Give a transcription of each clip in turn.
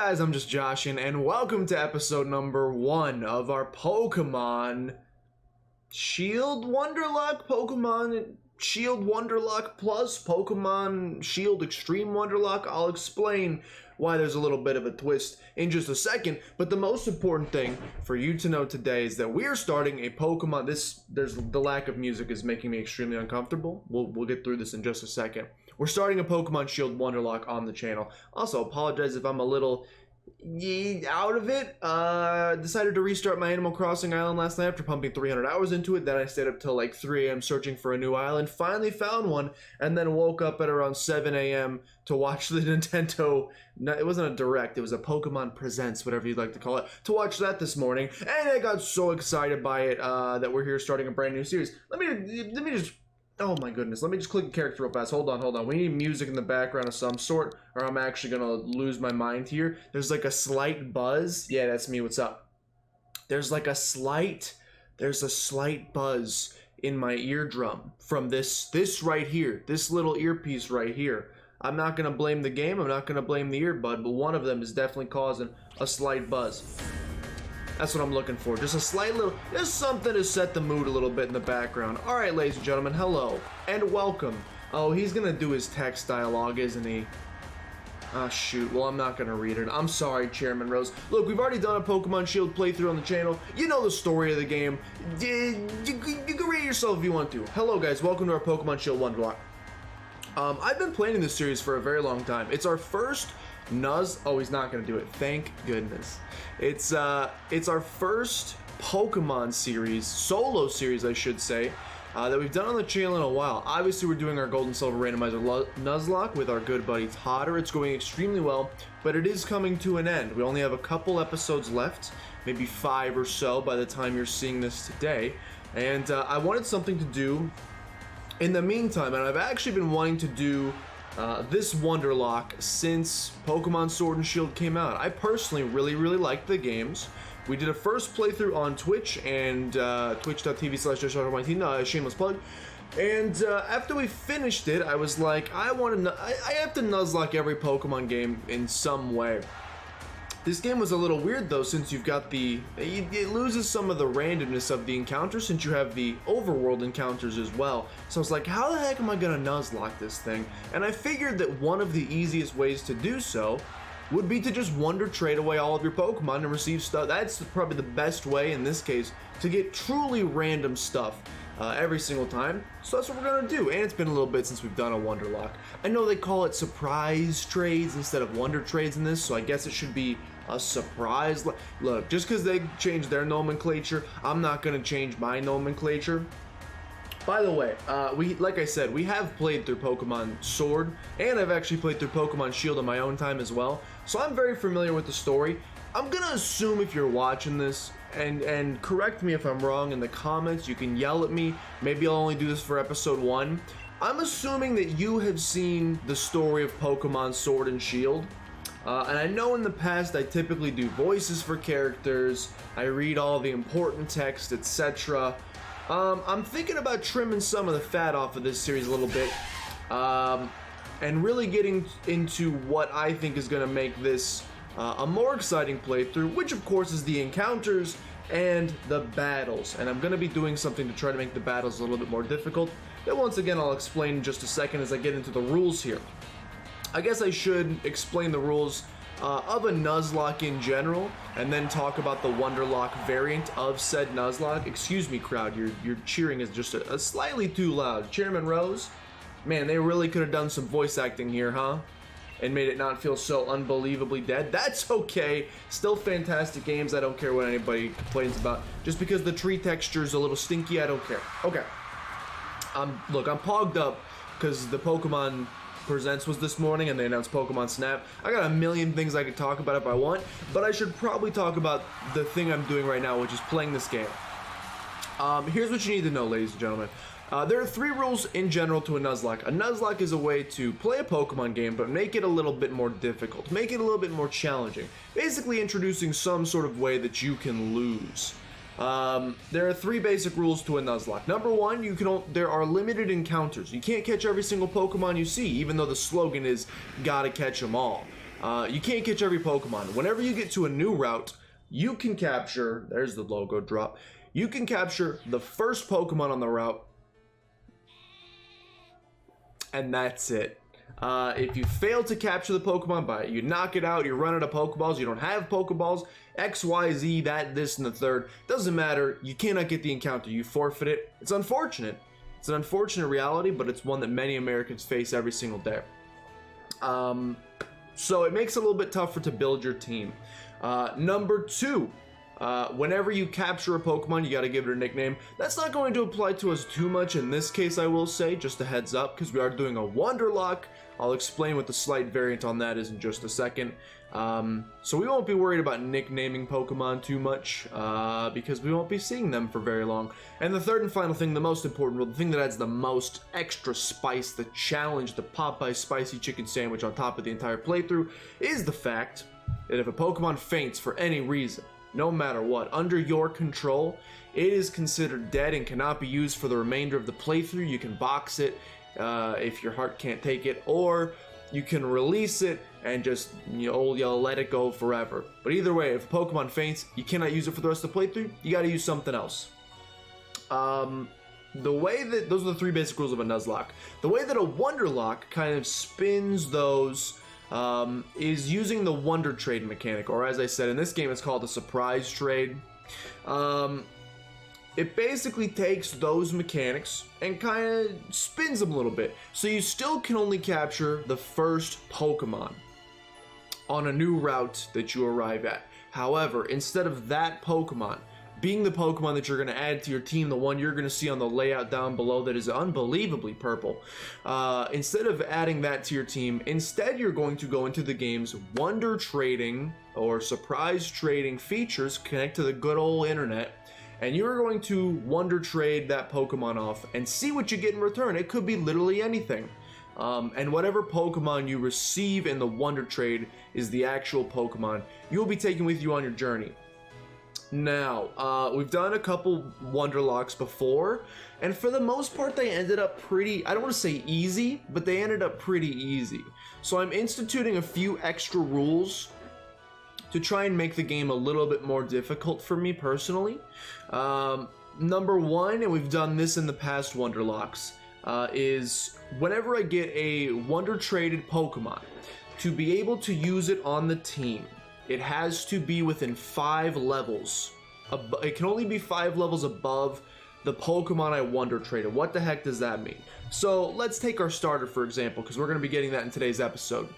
guys, I'm just Joshin, and welcome to episode number 1 of our Pokemon Shield Wonderlocke, Pokemon Shield Wonderlocke Plus, Pokemon Shield Extreme Wonderlocke. I'll explain why there's a little bit of a twist in just a second, but the most important thing for you to know today is that we are starting a Pokemon. The lack of music is making me extremely uncomfortable. We'll get through this in just a second. We're starting a Pokemon Shield Wonderlocke on the channel. Also, apologize if I'm a little out of it. Decided to restart my Animal Crossing island last night after pumping 300 hours into it. Then I stayed up till like 3 a.m. searching for a new island. Finally found one, and then woke up at around 7 a.m. to watch the Nintendo. It wasn't a direct, it was a Pokemon Presents, whatever you'd like to call it, to watch that this morning. And I got so excited by it that we're here starting a brand new series. Let me just. Oh my goodness, let me just click a character real fast. Hold on. We need music in the background of some sort, or I'm actually gonna lose my mind here. There's like a slight buzz. Yeah, that's me, what's up? There's a slight buzz in my eardrum from this right here, this little earpiece right here. I'm not gonna blame the game, I'm not gonna blame the earbud, but one of them is definitely causing a slight buzz. That's what I'm looking for. Just a slight little, just something to set the mood a little bit in the background. All right, ladies and gentlemen, hello and welcome. Oh, he's gonna do his text dialogue, isn't he? Ah, shoot. Well, I'm not gonna read it. I'm sorry, Chairman Rose. Look, we've already done a Pokemon Shield playthrough on the channel. You know the story of the game. You can read it yourself if you want to. Hello, guys. Welcome to our Pokemon Shield Wonderlocke. I've been playing this series for a very long time. It's our first Oh, he's not gonna do it. Thank goodness. It's our first Pokemon series, solo series, I should say, that we've done on the channel in a while. Obviously, we're doing our Gold and Silver Randomizer Nuzlocke with our good buddy Totter. It's going extremely well, but it is coming to an end. We only have a couple episodes left, maybe 5 or so by the time you're seeing this today, and I wanted something to do in the meantime, and I've actually been wanting to do this Wonderlocke since Pokemon Sword and Shield came out. I personally really liked the games. We did a first playthrough on Twitch and twitch.tv/Joshua19, shameless plug. And after we finished it, I was like, I have to Nuzlocke every Pokemon game in some way. This game was a little weird though, since you've got it loses some of the randomness of the encounters since you have the overworld encounters as well. So I was like, how the heck am I gonna Nuzlocke this thing? And I figured that one of the easiest ways to do so would be to just Wonder Trade away all of your Pokemon and receive stuff. That's probably the best way in this case to get truly random stuff every single time. So that's what we're gonna do. And it's been a little bit since we've done a Wonderlocke. I know they call it surprise trades instead of Wonder Trades in this, so I guess it should be a surprise. Look, just because they changed their nomenclature, I'm not gonna change my nomenclature. By the way, like I said, we have played through Pokemon Sword, and I've actually played through Pokemon Shield on my own time as well, so I'm very familiar with the story. I'm gonna assume if you're watching this, and correct me if I'm wrong in the comments, you can yell at me, maybe I'll only do this for episode 1. I'm assuming that you have seen the story of Pokemon Sword and Shield. And I know in the past I typically do voices for characters, I read all the important text, etc. I'm thinking about trimming some of the fat off of this series a little bit, and really getting into what I think is going to make this a more exciting playthrough, which of course is the encounters and the battles. And I'm going to be doing something to try to make the battles a little bit more difficult, that once again I'll explain in just a second as I get into the rules here. I guess I should explain the rules of a Nuzlocke in general, and then talk about the Wonderlocke variant of said Nuzlocke. Excuse me, crowd, your cheering is just a slightly too loud. Chairman Rose, man, they really could have done some voice acting here, huh? And made it not feel so unbelievably dead. That's okay. Still fantastic games. I don't care what anybody complains about. Just because the tree texture is a little stinky, I don't care. Okay. Look, I'm pogged up because the Pokemon Presents was this morning and they announced Pokemon Snap. I got a million things I could talk about if I want, but I should probably talk about the thing I'm doing right now, which is playing this game. Here's what you need to know, ladies and gentlemen. There are 3 rules in general to a Nuzlocke. A Nuzlocke is a way to play a Pokemon game, but make it a little bit more difficult, make it a little bit more challenging, basically introducing some sort of way that you can lose. There are 3 basic rules to a Nuzlocke. Number 1, there are limited encounters. You can't catch every single Pokemon you see, even though the slogan is, gotta catch them all. You can't catch every Pokemon. Whenever you get to a new route, you can capture, there's the logo drop, you can capture the first Pokemon on the route, and that's it. If you fail to capture the Pokemon by it, you knock it out, you run out of Pokeballs, you don't have Pokeballs, X, Y, Z, that, this, and the third, doesn't matter, you cannot get the encounter, you forfeit it. It's unfortunate. It's an unfortunate reality, but it's one that many Americans face every single day. So it makes it a little bit tougher to build your team. Number 2, whenever you capture a Pokemon, you got to give it a nickname. That's not going to apply to us too much in this case, I will say, just a heads up, because we are doing a Wonderlocke. I'll explain what the slight variant on that is in just a second. So we won't be worried about nicknaming Pokemon too much, because we won't be seeing them for very long. And the third and final thing, the most important rule, the thing that adds the most extra spice, the challenge, the Popeye spicy chicken sandwich on top of the entire playthrough, is the fact that if a Pokemon faints for any reason, no matter what, under your control, it is considered dead and cannot be used for the remainder of the playthrough. You can box it if your heart can't take it, or you can release it and just, you'll let it go forever. But either way, if a Pokemon faints, you cannot use it for the rest of the playthrough. You got to use something else. The way that, those are the 3 basic rules of a Nuzlocke. The way that a Wonderlocke kind of spins those is using the Wonder Trade mechanic, or as I said, in this game it's called a Surprise Trade. It basically takes those mechanics and kind of spins them a little bit. So you still can only capture the first Pokemon on a new route that you arrive at. However, instead of that Pokemon being the Pokemon that you're going to add to your team, the one you're going to see on the layout down below that is unbelievably purple, instead of adding that to your team, instead you're going to go into the game's Wonder Trading or Surprise Trading features, connect to the good old internet, and you're going to Wonder Trade that Pokemon off and see what you get in return. It could be literally anything. And whatever Pokemon you receive in the Wonder Trade is the actual Pokemon you'll be taking with you on your journey. Now, we've done a couple Wonderlocks before, and for the most part they ended up pretty, I don't want to say easy, but they ended up pretty easy. So I'm instituting a few extra rules to try and make the game a little bit more difficult for me personally. Number 1, and we've done this in the past Wonderlocks, is whenever I get a Wonder Traded Pokemon, to be able to use it on the team, it has to be within 5 levels. It can only be 5 levels above the Pokemon I Wonder Traded. What the heck does that mean? So let's take our starter for example, because we're going to be getting that in today's episode.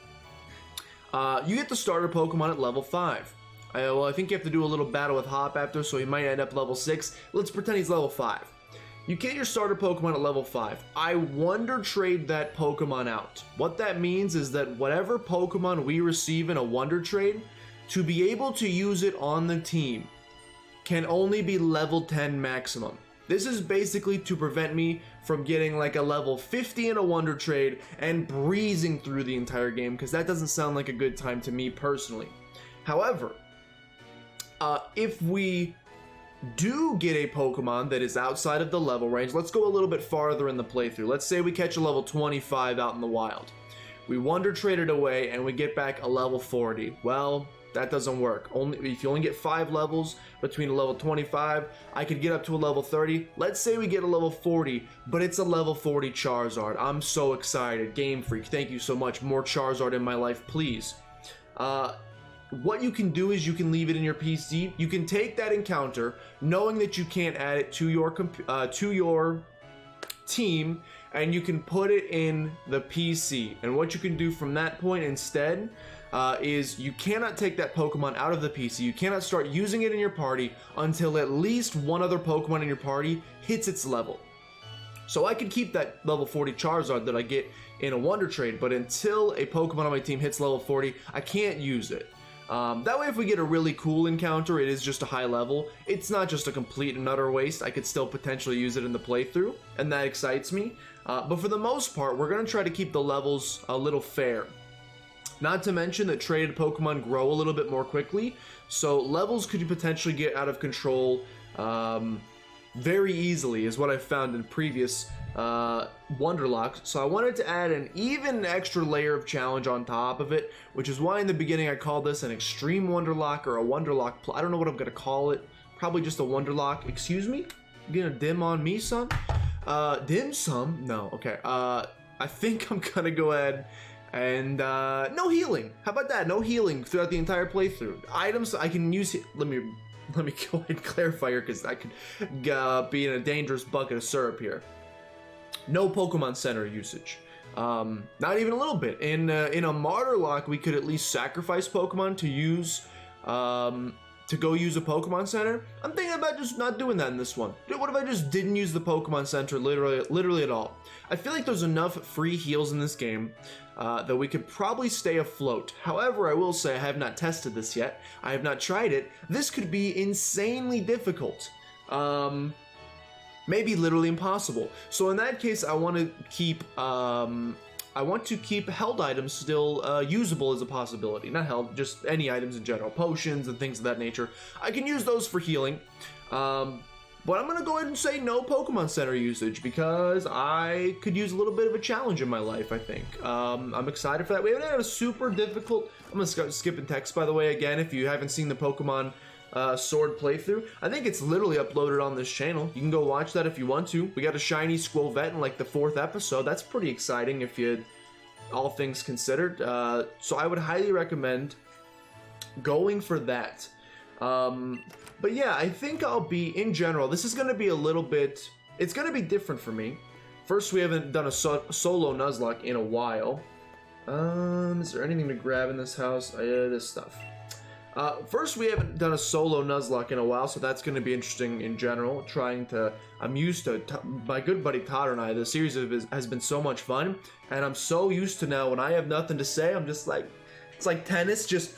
You get the starter Pokemon at level 5. Well, I think you have to do a little battle with Hop after, so he might end up level 6. Let's pretend he's level 5. You get your starter Pokemon at level 5. I Wonder Trade that Pokemon out. What that means is that whatever Pokemon we receive in a Wonder Trade, to be able to use it on the team, can only be level 10 maximum. This is basically to prevent me from getting like a level 50 in a Wonder Trade and breezing through the entire game, because that doesn't sound like a good time to me personally. However, if we do get a Pokemon that is outside of the level range, let's go a little bit farther in the playthrough. Let's say we catch a level 25 out in the wild. We Wonder Trade it away and we get back a level 40. Well, that doesn't work. If you only get 5 levels between a level 25, I could get up to a level 30. Let's say we get a level 40, but it's a level 40 Charizard. I'm so excited. Game Freak, thank you so much. More Charizard in my life, please. What you can do is you can leave it in your PC. You can take that encounter, knowing that you can't add it to your team, and you can put it in the PC. And what you can do from that point instead is you cannot take that Pokemon out of the PC. You cannot start using it in your party until at least one other Pokemon in your party hits its level. So I could keep that level 40 Charizard that I get in a Wonder Trade, but until a Pokemon on my team hits level 40, I can't use it. That way if we get a really cool encounter, it is just a high level. It's not just a complete and utter waste. I could still potentially use it in the playthrough, and that excites me. But for the most part, we're going to try to keep the levels a little fair. Not to mention that traded Pokemon grow a little bit more quickly, so levels could potentially get out of control very easily, is what I found in previous Wonderlocke. So I wanted to add an even extra layer of challenge on top of it, which is why in the beginning I called this an Extreme Wonderlocke or a Wonderlocke. I don't know what I'm gonna call it. Probably just a Wonderlocke. Excuse me? You gonna dim on me, son? Dim some? No. Okay. I think I'm gonna go ahead and no healing. How about that? No healing throughout the entire playthrough. Items I can use. Let me go ahead and clarify here, because I could be in a dangerous bucket of syrup here. No Pokemon Center usage. Not even a little bit. In a Martyr Lock, we could at least sacrifice Pokemon to use to go use a Pokemon Center. I'm thinking about just not doing that in this one. What if I just didn't use the Pokemon Center literally at all? I feel like there's enough free heals in this game that we could probably stay afloat. However, I will say I have not tested this yet. I have not tried it. This could be insanely difficult. Maybe literally impossible. So in that case, I want to keep held items still usable as a possibility. Not held, just any items in general. Potions and things of that nature. I can use those for healing. But I'm going to go ahead and say no Pokemon Center usage, because I could use a little bit of a challenge in my life, I think. I'm excited for that. We haven't had a super difficult... I'm going to skip in text, by the way, again, if you haven't seen the Pokemon Sword playthrough. I think it's literally uploaded on this channel. You can go watch that if you want to. We got a shiny Squilvet in like the 4th episode. That's pretty exciting if you... all things considered. So I would highly recommend going for that. But yeah, I think I'll be, in general, this is going to be a little bit, it's going to be different for me. First, we haven't done a solo Nuzlocke in a while. Is there anything to grab in this house? This stuff. First, we haven't done a solo Nuzlocke in a while, so that's going to be interesting in general. I'm used to, my good buddy Totter and I, the series has been so much fun, and I'm so used to now when I have nothing to say, I'm just like, it's like tennis, just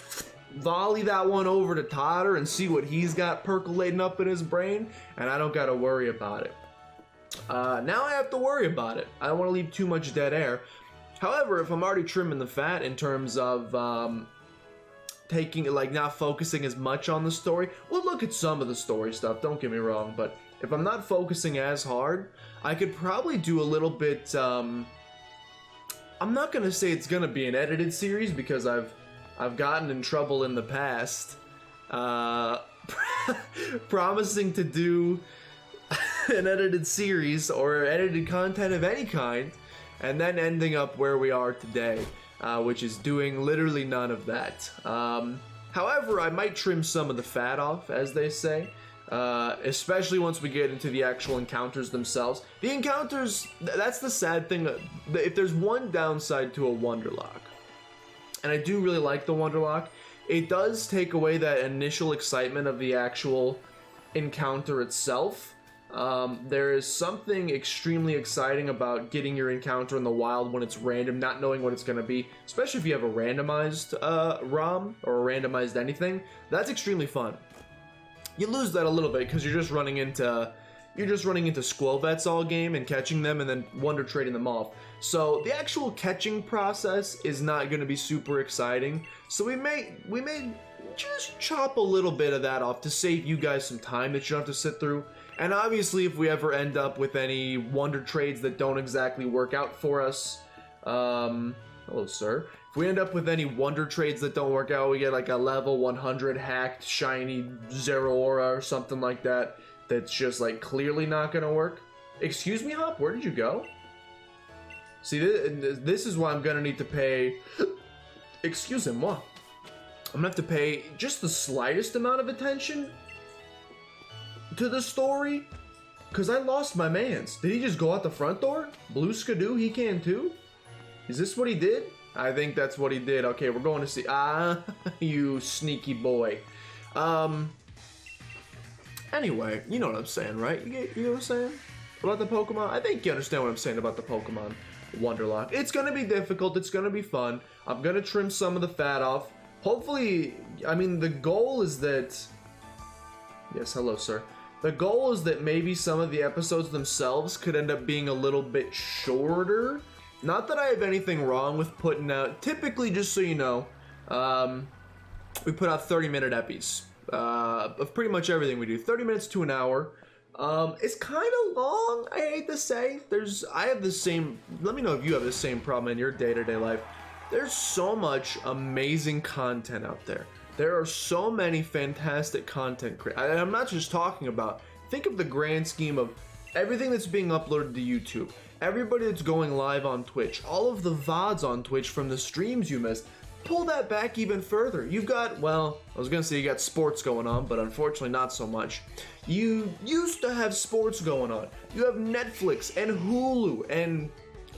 volley that one over to Totter and see what he's got percolating up in his brain, and I don't got to worry about it. Now I have to worry about it. I don't want to leave too much dead air. However, if I'm already trimming the fat in terms of not focusing as much on the story, we'll look at some of the story stuff, don't get me wrong, but if I'm not focusing as hard, I could probably do a little bit, I'm not gonna say it's gonna be an edited series, because I've gotten in trouble in the past promising to do an edited series or edited content of any kind, and then ending up where we are today. Which is doing literally none of that. However, I might trim some of the fat off, as they say, especially once we get into the actual encounters themselves. The encounters, that's the sad thing. If there's one downside to a Wonderlocke, and I do really like the Wonderlocke, it does take away that initial excitement of the actual encounter itself. There is something extremely exciting about getting your encounter in the wild when it's random, not knowing what it's going to be, especially if you have a randomized ROM or a randomized anything. That's extremely fun. You lose that a little bit because you're just running into Squilvets all game and catching them and then Wonder Trading them off. So the actual catching process is not going to be super exciting. So we may just chop a little bit of that off to save you guys some time that you don't have to sit through. And obviously, if we ever end up with any Wonder Trades that don't exactly work out for us, hello, sir. If we end up with any Wonder Trades that don't work out, we get like a level 100 hacked shiny Zeraora or something like that, that's just like clearly not gonna work. Excuse me, Hop, where did you go? See, this is why I'm gonna need to pay, excusez-moi, I'm gonna have to pay just the slightest amount of attention to the story, because I lost my mans. Did he just go out the front door? Blue Skidoo, he can too? Is this what he did? I think that's what he did. Okay, we're going to see. You sneaky boy. Anyway, you know what I'm saying, right? You know what I'm saying? About the Pokemon? I think you understand what I'm saying about the Pokemon Wonderlocke. It's gonna be difficult, it's gonna be fun. I'm gonna trim some of the fat off. Hopefully, I mean, the goal is that... Yes, hello, sir. The goal is that maybe some of the episodes themselves could end up being a little bit shorter. Not that I have anything wrong with putting out, typically, just so you know, we put out 30-minute epis of pretty much everything we do. 30 minutes to an hour. It's kind of long, I hate to say. I have the same, let me know if you have the same problem in your day-to-day life. There's so much amazing content out there. There are so many fantastic content creators. I'm not just talking about, think of the grand scheme of everything that's being uploaded to YouTube, everybody that's going live on Twitch, all of the VODs on Twitch from the streams you missed. Pull that back even further. You've got, well, I was gonna say you got sports going on, but unfortunately not so much. You used to have sports going on. You have Netflix and Hulu and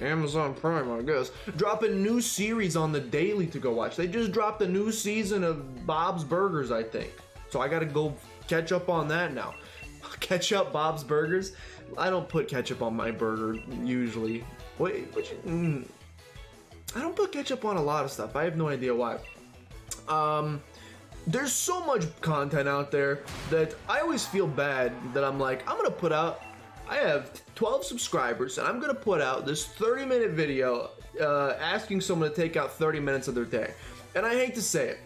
Amazon Prime, I guess, dropping new series on the daily to go watch. They just dropped a new season of Bob's Burgers, I think. So I gotta go catch up on that now. Ketchup Bob's Burgers? I don't put ketchup on my burger usually. Wait, I don't put ketchup on a lot of stuff. I have no idea why. There's so much content out there that I always feel bad that I'm like, I'm gonna put out, I have 12 subscribers and I'm gonna put out this 30-minute video asking someone to take out 30 minutes of their day. And I hate to say it,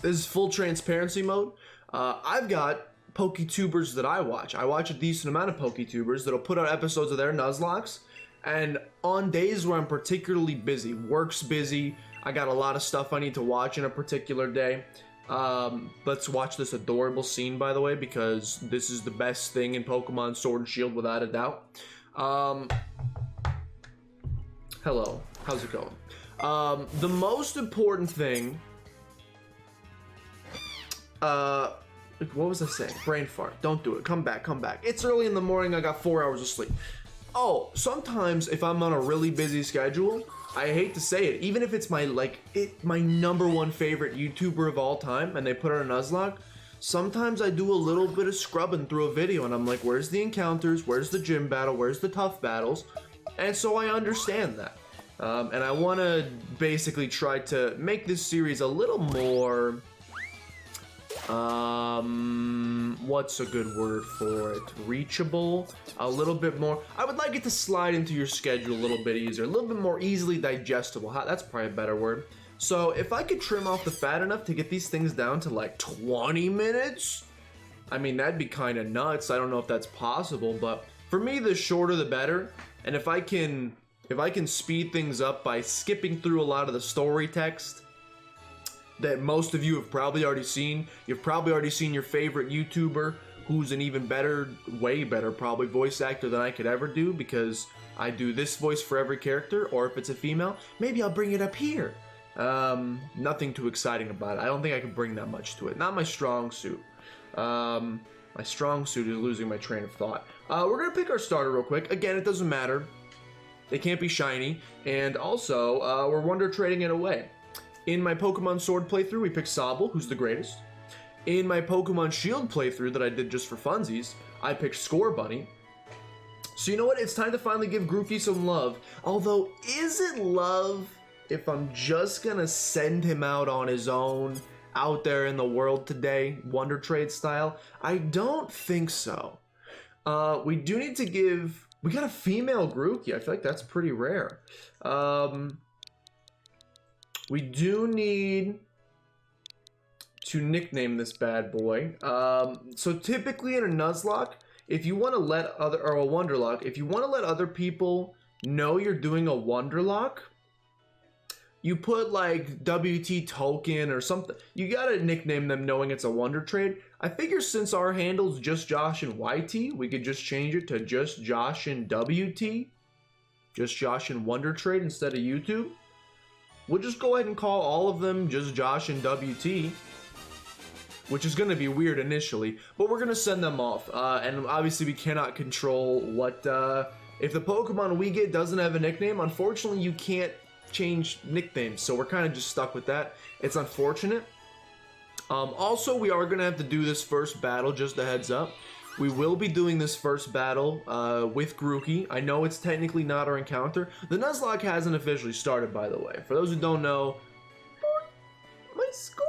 this is full transparency mode. I've got PokeTubers that I watch. I watch a decent amount of PokeTubers that'll put out episodes of their Nuzlockes. And on days where I'm particularly busy, work's busy, I got a lot of stuff I need to watch in a particular day. Let's watch this adorable scene, by the way, because this is the best thing in Pokemon Sword and Shield without a doubt. Hello, how's it going? The most important thing, what was I saying? Brain fart, don't do it, come back. It's early in the morning, I got 4 hours of sleep. Oh, sometimes if I'm on a really busy schedule, I hate to say it, even if it's my number one favorite YouTuber of all time and they put out a Nuzlocke, sometimes I do a little bit of scrubbing through a video and I'm like, where's the encounters, where's the gym battle, where's the tough battles? And so I understand that. And I want to basically try to make this series a little more, what's a good word for it? Reachable? A little bit more. I would like it to slide into your schedule a little bit easier, a little bit more easily digestible. That's probably a better word. So if I could trim off the fat enough to get these things down to like 20 minutes, I mean, that'd be kind of nuts. I don't know if that's possible, but for me, the shorter the better. And if I can speed things up by skipping through a lot of the story text that most of you have probably already seen. You've probably already seen your favorite YouTuber, who's an even better, way better probably voice actor than I could ever do, because I do this voice for every character, or if it's a female, maybe I'll bring it up here. Nothing too exciting about it. I don't think I can bring that much to it. Not my strong suit. My strong suit is losing my train of thought. We're gonna pick our starter real quick. Again, it doesn't matter. They can't be shiny, and also, we're Wonder Trading it away. In my Pokemon Sword playthrough, we picked Sobble, who's the greatest. In my Pokemon Shield playthrough that I did just for funsies, I picked Score Bunny. So you know what? It's time to finally give Grookey some love. Although, is it love if I'm just gonna send him out on his own, out there in the world today, Wonder Trade style? I don't think so. We do need to give... We got a female Grookey. I feel like that's pretty rare. We do need to nickname this bad boy. So typically in a Nuzlocke, if you want to let or a Wonderlocke, if you want to let other people know you're doing a Wonderlocke, you put like WT Token or something. You gotta nickname them knowing it's a Wonder Trade. I figure since our handle's just Josh and YT, we could just change it to just Josh and WT. Just Josh and Wonder Trade instead of YouTube. We'll just go ahead and call all of them just Josh and WT, which is going to be weird initially, but we're going to send them off. And obviously we cannot control what, if the Pokemon we get doesn't have a nickname, unfortunately you can't change nicknames, so we're kind of just stuck with that. It's unfortunate. Also, we are going to have to do this first battle, just a heads up. We will be doing this first battle with Grookey. I know it's technically not our encounter. The Nuzlocke hasn't officially started, by the way. For those who don't know, my Score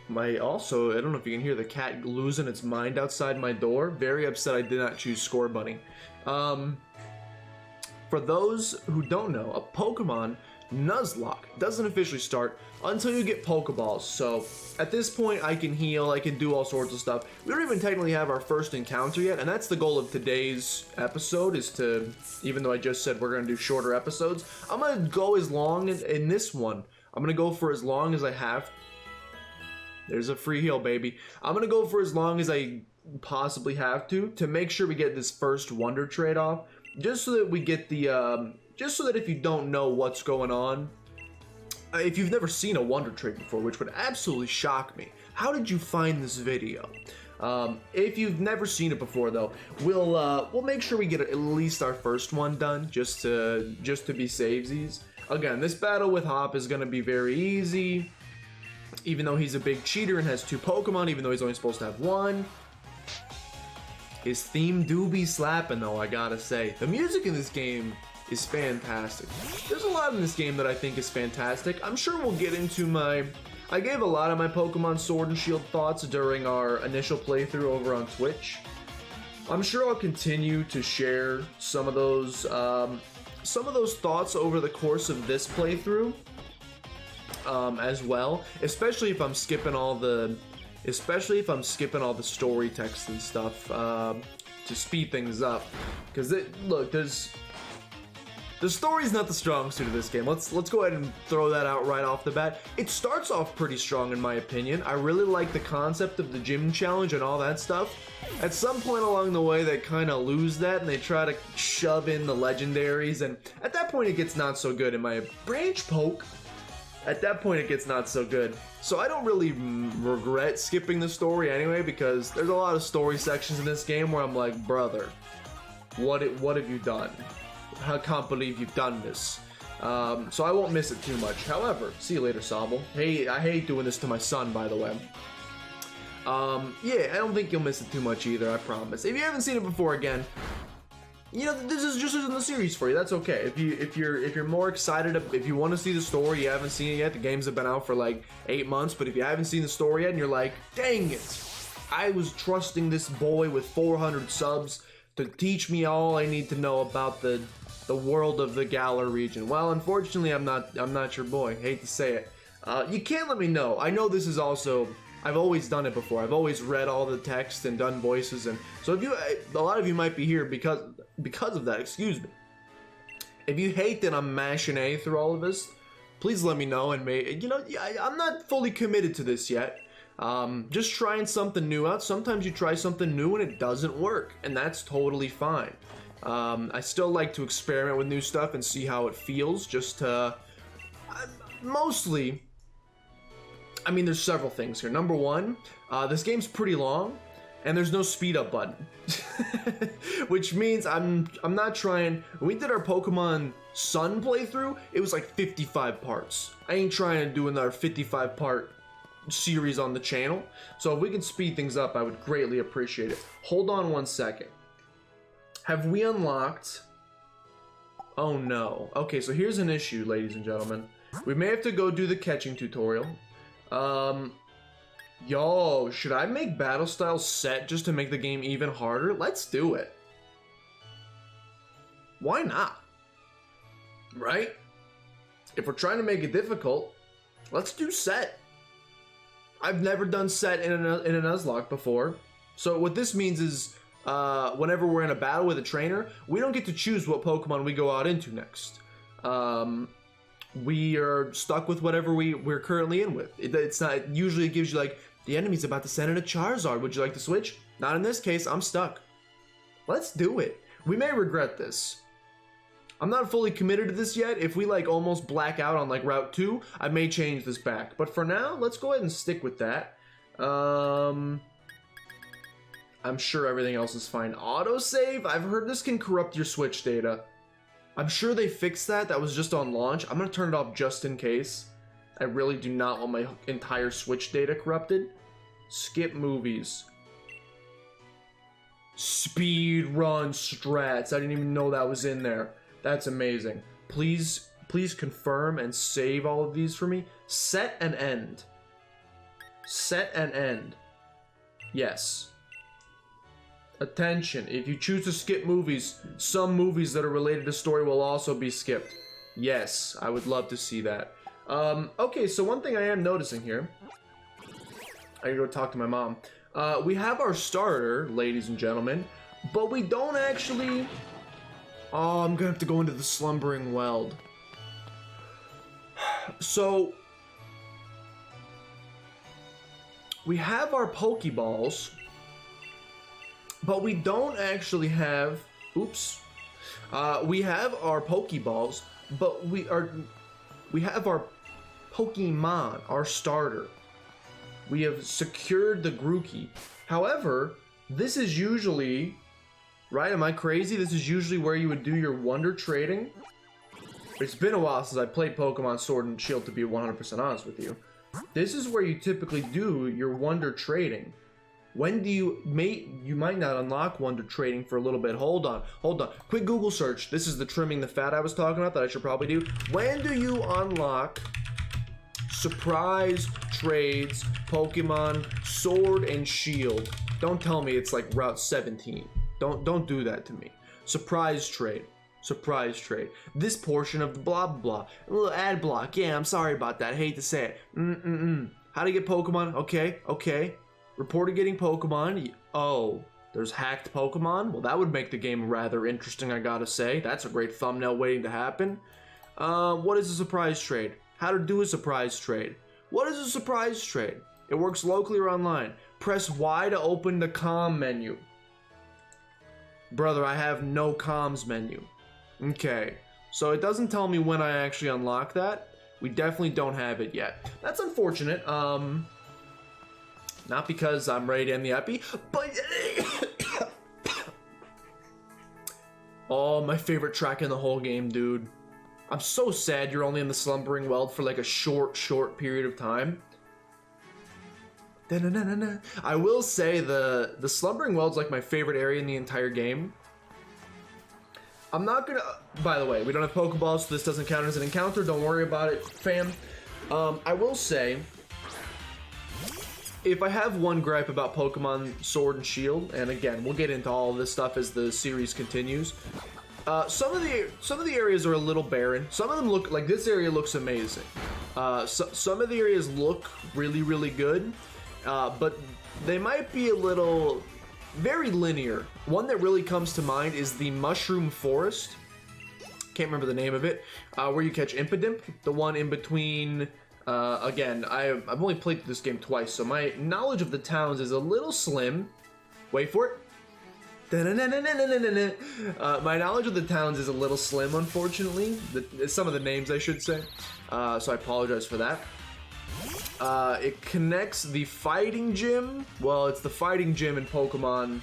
Bunny. Also, I don't know if you can hear the cat losing its mind outside my door. Very upset I did not choose Score Bunny. For those who don't know, a Pokemon Nuzlocke doesn't officially start until you get Pokeballs. So at this point, I can heal, I can do all sorts of stuff. We don't even technically have our first encounter yet, and that's the goal of today's episode, is to, even though I just said we're gonna do shorter episodes, I'm gonna go as long in this one. I'm gonna go for as long as I have. There's a free heal, baby. I'm gonna go for as long as I possibly have to make sure we get this first Wonder Trade off, just so that we get the, just so that if you don't know what's going on, if you've never seen a Wonder Trade before, which would absolutely shock me, how did you find this video? If you've never seen it before, though, we'll make sure we get at least our first one done, just to be savesies. Again, this battle with Hop is gonna be very easy, even though he's a big cheater and has 2 Pokemon, even though he's only supposed to have 1. His theme do be slapping, though, I gotta say. The music in this game is fantastic. There's a lot in this game that I think is fantastic. I'm sure we'll get into I gave a lot of my Pokemon Sword and Shield thoughts during our initial playthrough over on Twitch. I'm sure I'll continue to share some of those thoughts over the course of this playthrough as well, especially if I'm skipping all the story text and stuff to speed things up. Because look, the story's not the strong suit of this game. Let's go ahead and throw that out right off the bat. It starts off pretty strong in my opinion. I really like the concept of the gym challenge and all that stuff. At some point along the way, they kind of lose that and they try to shove in the legendaries, and at that point it gets not so good. In my branch poke, at that point it gets not so good. So I don't really regret skipping the story anyway, because there's a lot of story sections in this game where I'm like, brother, what have you done? I can't believe you've done this. So I won't miss it too much. However, see you later, Sobble. Hey, I hate doing this to my son, by the way. Yeah, I don't think you'll miss it too much either, I promise. If you haven't seen it before, again, you know, this is just in the series for you. That's okay. If you're more excited, if you want to see the story, you haven't seen it yet. The games have been out for like 8 months, but if you haven't seen the story yet and you're like, dang it, I was trusting this boy with 400 subs to teach me all I need to know about the world of the Galar region. Well, unfortunately, I'm not your boy. Hate to say it. You can't let me know. I know this is also, I've always done it before. I've always read all the text and done voices, and so a lot of you might be here because of that. Excuse me. If you hate that I'm mashing A through all of this, please let me know. And I'm not fully committed to this yet. Just trying something new out. Sometimes you try something new and it doesn't work, and that's totally fine. I still like to experiment with new stuff and see how it feels. Just to mostly, I mean, there's several things here. Number one, this game's pretty long, and there's no speed up button, which means I'm not trying. When we did our Pokemon Sun playthrough, it was like 55 parts. I ain't trying to do another 55 part series on the channel. So if we can speed things up, I would greatly appreciate it. Hold on one second. Have we unlocked? Oh no. Okay, so here's an issue, ladies and gentlemen. We may have to go do the catching tutorial. Yo, should I make battle style set just to make the game even harder? Let's do it. Why not? Right? If we're trying to make it difficult, let's do set. I've never done set in a Nuzlocke before. So what this means is, whenever we're in a battle with a trainer, we don't get to choose what Pokemon we go out into next. We are stuck with whatever we're currently in with. It's not, usually it gives you like, the enemy's about to send in a Charizard. Would you like to switch? Not in this case, I'm stuck. Let's do it. We may regret this. I'm not fully committed to this yet. If we like almost black out on like Route 2, I may change this back. But for now, let's go ahead and stick with that. I'm sure everything else is fine. Autosave? I've heard this can corrupt your Switch data. I'm sure they fixed that. That was just on launch. I'm going to turn it off just in case. I really do not want my entire Switch data corrupted. Skip movies. Speed run strats. I didn't even know that was in there. That's amazing. Please confirm and save all of these for me. Set and end. Set and end. Yes. Attention, if you choose to skip movies, some movies that are related to story will also be skipped. Yes, I would love to see that. Okay, so one thing I am noticing here. I gotta go talk to my mom. We have our starter, ladies and gentlemen, but we don't actually... Oh, I'm gonna have to go into the slumbering weld. So... we have our Pokeballs, but we don't actually have... Oops. We have our Pokeballs, but we have our Pokemon, our starter. We have secured the Grookey. However, this is usually, right? Am I crazy? This is usually where you would do your wonder trading. It's been a while since I played Pokemon Sword and Shield, to be 100% honest with you. This is where you typically do your wonder trading. When do you might not unlock wonder trading for a little bit. Hold on. Quick Google search. This is the trimming the fat I was talking about that I should probably do. When do you unlock surprise trades Pokemon Sword and Shield? Don't tell me it's like Route 17. Don't do that to me. Surprise trade. This portion of the blah blah blah. A little ad block. Yeah, I'm sorry about that. I hate to say it. How to get Pokemon? Okay. Reported getting Pokemon. Oh, there's hacked Pokemon? Well, that would make the game rather interesting, I gotta say. That's a great thumbnail waiting to happen. What is a surprise trade? How to do a surprise trade? What is a surprise trade? It works locally or online. Press Y to open the comm menu. Brother, I have no comms menu. Okay, so it doesn't tell me when I actually unlock that. We definitely don't have it yet. That's unfortunate. Not because I'm ready to end the epi, but... Oh, my favorite track in the whole game, dude. I'm so sad you're only in the slumbering weld for like a short period of time. I will say the slumbering weld's like my favorite area in the entire game. I'm not gonna... By the way, we don't have Pokeballs, so this doesn't count as an encounter. Don't worry about it, fam. I will say... if I have one gripe about Pokemon Sword and Shield, and again, we'll get into all of this stuff as the series continues. Some of the areas are a little barren. Some of them look like this area looks amazing. Some of the areas look really good, but they might be a little very linear. One that really comes to mind is the Mushroom Forest. Can't remember the name of it. Where you catch Impidimp, the one in between. Again, I've only played this game twice, so my knowledge of the towns is a little slim. Wait for it. My knowledge of the towns is a little slim, unfortunately. Some of the names, I should say. So I apologize for that. It connects the fighting gym. Well, it's the fighting gym in Pokemon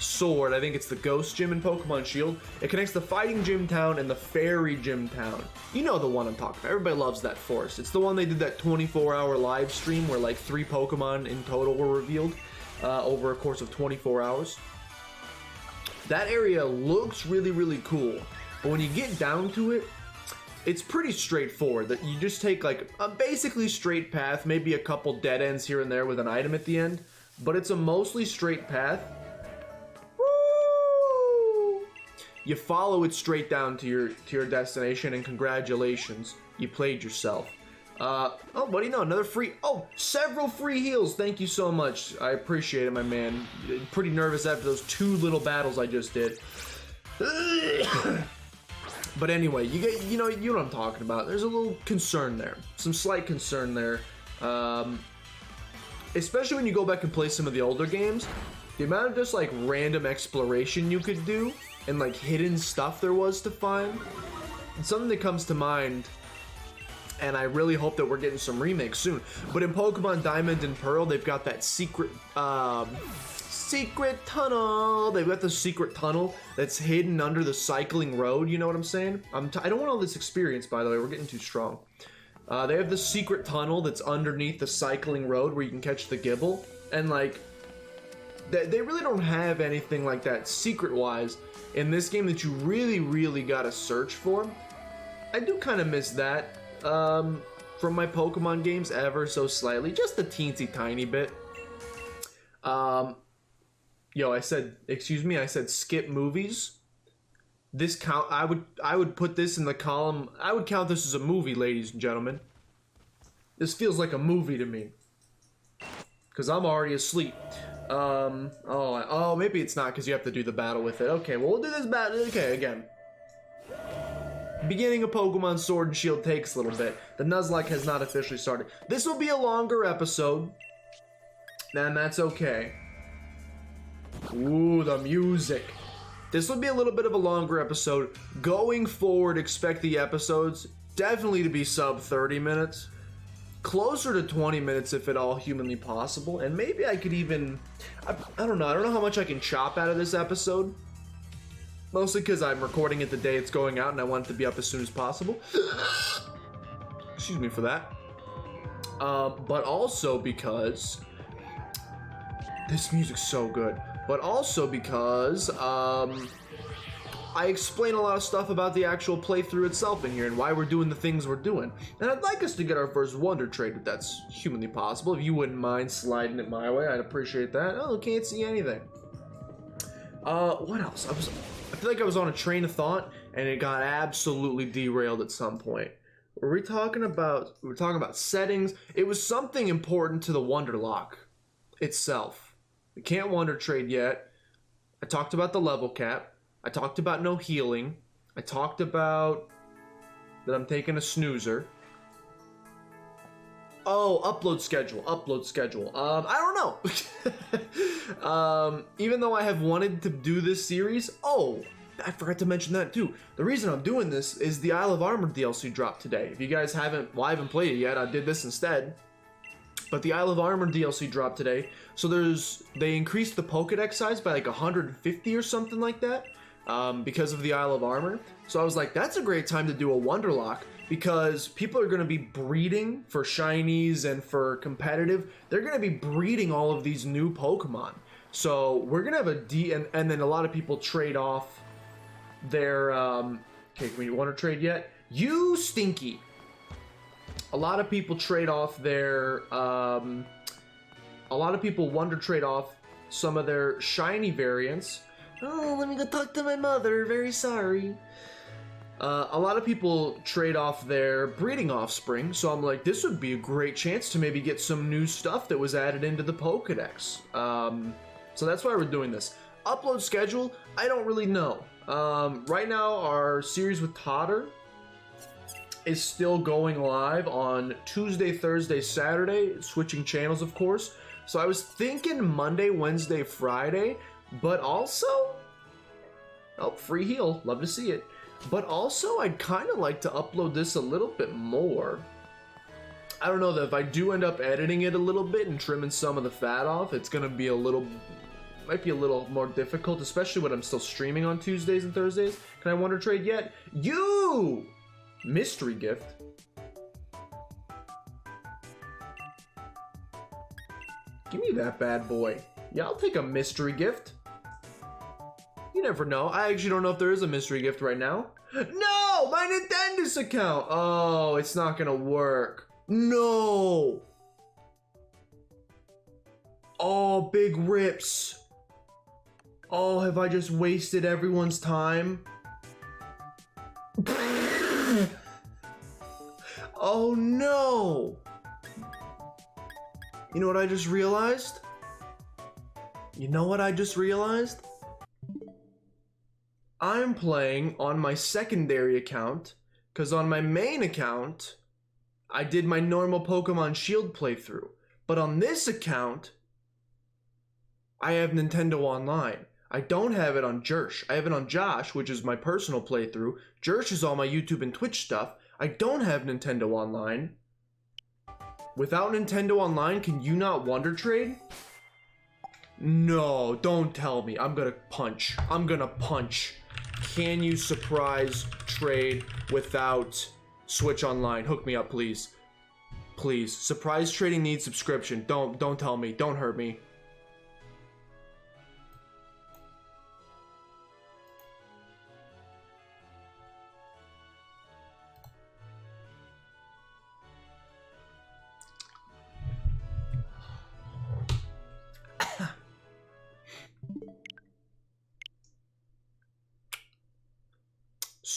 Sword. I think it's the Ghost Gym in Pokemon Shield. It connects the fighting gym town and the fairy gym town. You know the one I'm talking about. Everybody loves that forest. It's the one they did that 24-hour live stream where like 3 Pokemon in total were revealed over a course of 24 hours. That area looks really cool, but when you get down to it, it's pretty straightforward. That you just take like a basically straight path, maybe a couple dead ends here and there with an item at the end, but it's a mostly straight path. You follow it straight down to your destination, and congratulations, you played yourself. Oh, what do you know? Another free... Oh, several free heals. Thank you so much. I appreciate it, my man. Pretty nervous after those 2 little battles I just did. But anyway, you know what I'm talking about. There's a little concern there. Some slight concern there. Especially when you go back and play some of the older games. The amount of just like random exploration you could do and like hidden stuff there was to find. It's something that comes to mind, and I really hope that we're getting some remakes soon. But in Pokemon Diamond and Pearl, they've got that secret tunnel. They've got the secret tunnel that's hidden under the cycling road. You know what I'm saying? I don't want all this experience, by the way. We're getting too strong. They have the secret tunnel that's underneath the cycling road where you can catch the Gibble, and like they really don't have anything like that secret-wise in this game that you really gotta search for. I do kind of miss that from my Pokemon games ever so slightly, just a teensy tiny bit. Yo, I said, excuse me, I said skip movies. this count. I would put this in the column. I would count this as a movie, ladies and gentlemen. This feels like a movie to me. Because I'm already asleep. Oh, maybe it's not because you have to do the battle with it. Okay, well, we'll do this battle. Okay, again. Beginning of Pokemon Sword and Shield takes a little bit. The Nuzlocke has not officially started. This will be a longer episode. And that's okay. Ooh, the music. This will be a little bit of a longer episode. Going forward, expect the episodes definitely to be sub 30 minutes. Closer to 20 minutes if at all humanly possible. And maybe I could even... I don't know. I don't know how much I can chop out of this episode. Mostly because I'm recording it the day it's going out and I want it to be up as soon as possible. Excuse me for that. But also because... This music's so good. But also because... I explain a lot of stuff about the actual playthrough itself in here and why we're doing the things we're doing. And I'd like us to get our first Wonder Trade if that's humanly possible. If you wouldn't mind sliding it my way, I'd appreciate that. Oh, can't see anything. What else? I feel like I was on a train of thought and it got absolutely derailed at some point. We're talking about settings. It was something important to the Wonderlocke itself. We can't Wonder Trade yet. I talked about the level cap. I talked about no healing. I talked about that I'm taking a snoozer. Oh, upload schedule. I don't know. Even though I have wanted to do this series, I forgot to mention that too. The reason I'm doing this is the Isle of Armor DLC dropped today. If you guys haven't, well, I haven't played it yet. I did this instead. But the Isle of Armor DLC dropped today. So they increased the Pokedex size by like 150 or something like that. Because of the Isle of Armor. So I was like, that's a great time to do a Wonderlocke because people are going to be breeding for shinies and for competitive. They're going to be breeding all of these new Pokemon. So we're going to have and then a lot of people trade off their, okay, can we Wonder Trade yet? You stinky. A lot of people trade off their, a lot of people Wonder Trade off some of their shiny variants. Oh, let me go talk to my mother. Very sorry. A lot of people trade off their breeding offspring, so I'm like, this would be a great chance to maybe get some new stuff that was added into the Pokedex. So that's why we're doing this. Upload schedule, I don't really know. Right now, our series with Totter is still going live on Tuesday, Thursday, Saturday, switching channels, of course. So I was thinking Monday, Wednesday, Friday, but also, free heal, love to see it. But also, I'd kind of like to upload this a little bit more. I don't know that if I do end up editing it a little bit and trimming some of the fat off, it's gonna be might be a little more difficult, especially when I'm still streaming on Tuesdays and Thursdays. Can I Wonder Trade yet? You! Mystery gift. Give me that bad boy. Yeah, I'll take a mystery gift. You never know. I actually don't know if there is a mystery gift right now. No! My Nintendo's account! Oh, it's not gonna work. No! Oh, big rips. Oh, have I just wasted everyone's time? Oh no! You know what I just realized? I'm playing on my secondary account, because on my main account, I did my normal Pokemon Shield playthrough. But on this account, I have Nintendo Online. I don't have it on Jersh. I have it on Josh, which is my personal playthrough. Jersh is all my YouTube and Twitch stuff. I don't have Nintendo Online. Without Nintendo Online, can you not Wonder Trade? No, don't tell me. I'm gonna punch. Can you surprise trade without Switch Online? Hook me up, please. Please. Surprise trading needs subscription. Don't tell me. Don't hurt me.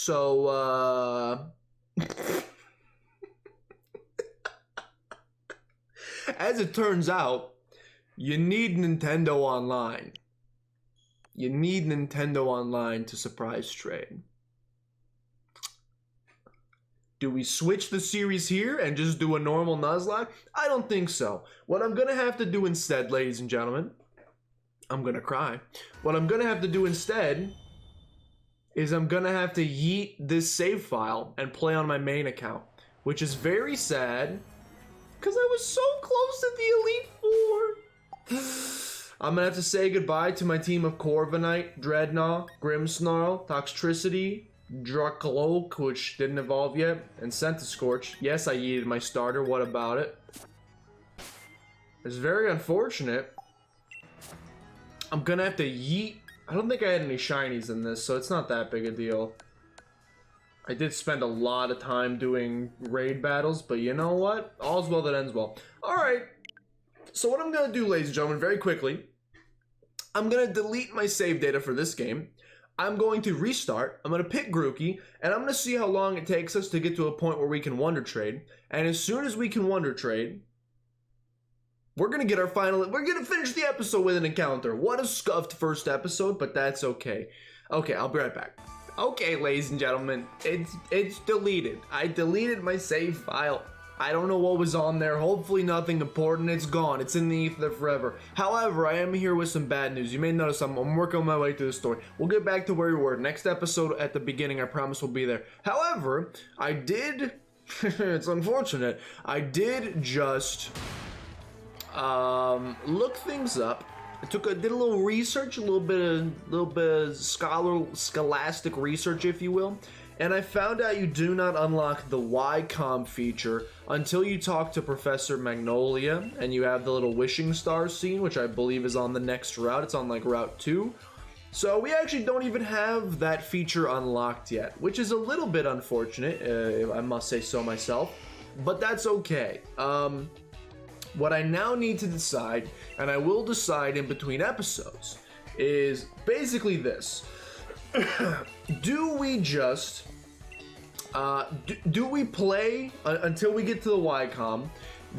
So, as it turns out, you need Nintendo Online. You need Nintendo Online to surprise trade. Do we switch the series here and just do a normal Nuzlocke? I don't think so. What I'm going to have to do instead, ladies and gentlemen, I'm going to cry. What I'm going to have to do instead is I'm going to have to yeet this save file and play on my main account, which is very sad because I was so close to the Elite Four. I'm going to have to say goodbye to my team of Corviknight, Dreadnought, Grimmsnarl, Toxtricity, Dracloak, which didn't evolve yet, and Centiskorch. Yes, I yeeted my starter. What about it? It's very unfortunate. I'm gonna have to yeet. I don't think I had any shinies in this, so it's not that big a deal. I did spend a lot of time doing raid battles, but you know what? All's well that ends well. Alright. So what I'm gonna do, ladies and gentlemen, very quickly, I'm gonna delete my save data for this game. I'm going to restart, I'm going to pick Grookey, and I'm going to see how long it takes us to get to a point where we can Wonder Trade. And as soon as we can Wonder Trade, we're going to get our final, we're going to finish the episode with an encounter. What a scuffed first episode, but that's okay. Okay, I'll be right back. Okay, ladies and gentlemen, it's deleted. I deleted my save file. I don't know what was on there. Hopefully nothing important. It's gone. It's in the ether forever. However, I am here with some bad news. You may notice I'm working my way through the story. We'll get back to where we were. Next episode at the beginning, I promise we'll be there. However, I did... it's unfortunate. I did just look things up. I did a little research, a little bit of scholastic research, if you will. And I found out you do not unlock the Y-Com feature until you talk to Professor Magnolia and you have the little wishing star scene, which I believe is on the next route. It's on like Route 2. So we actually don't even have that feature unlocked yet, which is a little bit unfortunate, I must say so myself, but that's okay. What I now need to decide, and I will decide in between episodes, is basically this. Do we just do we play until we get to the Y-Com?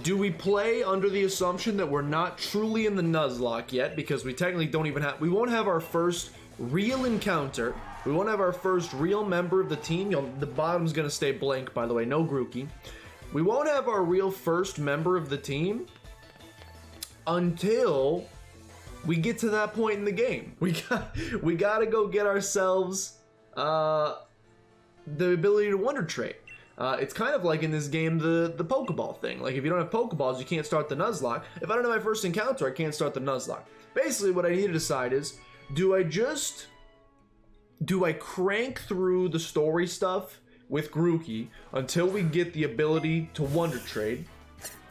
Do we play under the assumption that we're not truly in the Nuzlocke yet, because we technically don't even have, we won't have our first real encounter, we won't have our first real member of the team. The bottom's gonna stay blank, by the way, no Grookey. We won't have our real first member of the team until we get to that point in the game. We gotta go get ourselves the ability to Wonder Trade. It's kind of like in this game the Pokeball thing. Like if you don't have Pokeballs, you can't start the Nuzlocke. If I don't have my first encounter, I can't start the Nuzlocke. Basically, what I need to decide is, do I crank through the story stuff with Grookey until we get the ability to Wonder Trade?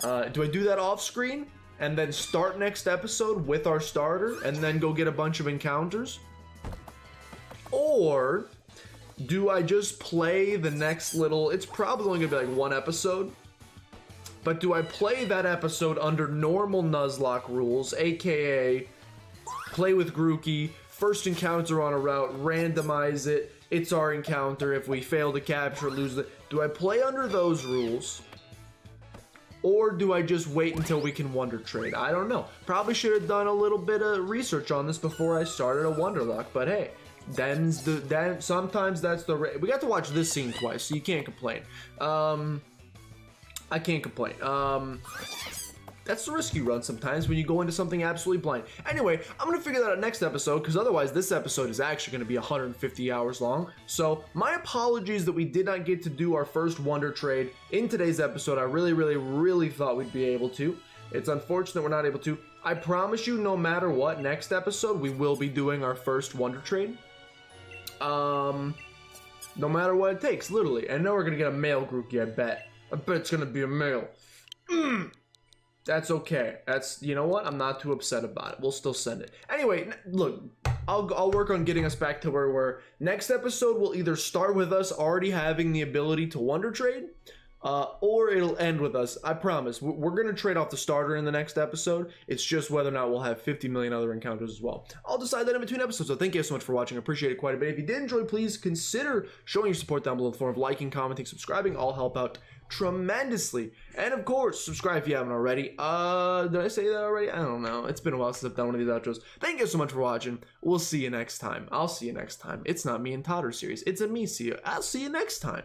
Do I do that off screen and then start next episode with our starter and then go get a bunch of encounters? Or do I just play the next little, it's probably only gonna be like one episode, but do I play that episode under normal Nuzlocke rules, aka play with Grookey, first encounter on a route, randomize it, it's our encounter, if we fail to capture, lose it. Do I play under those rules? Or do I just wait until we can Wonder Trade? I don't know. Probably should have done a little bit of research on this before I started a Wonderlocke, but hey, sometimes that's the... We got to watch this scene twice, so you can't complain. I can't complain. That's the risk you run sometimes when you go into something absolutely blind. Anyway, I'm going to figure that out next episode, because otherwise this episode is actually going to be 150 hours long. So my apologies that we did not get to do our first Wonder Trade in today's episode. I really thought we'd be able to. It's unfortunate we're not able to. I promise you, no matter what, next episode we will be doing our first Wonder Trade. No matter what it takes, literally. I know we're going to get a male Grookey, I bet. I bet it's going to be a male. That's okay. That's, you know what? I'm not too upset about it. We'll still send it. Anyway, look, I'll work on getting us back to where we're. Next episode will either start with us already having the ability to Wonder Trade, or it'll end with us. I promise. We're going to trade off the starter in the next episode. It's just whether or not we'll have 50 million other encounters as well. I'll decide that in between episodes. So thank you so much for watching. I appreciate it quite a bit. If you did enjoy, please consider showing your support down below in the form of liking, commenting, subscribing. All help out tremendously. And of course, subscribe if you haven't already. Did I say that already? I don't know. It's been a while since I've done one of these outros. Thank you so much for watching. We'll see you next time. I'll see you next time. It's not me and Totter series. It's a me see you. I'll see you next time.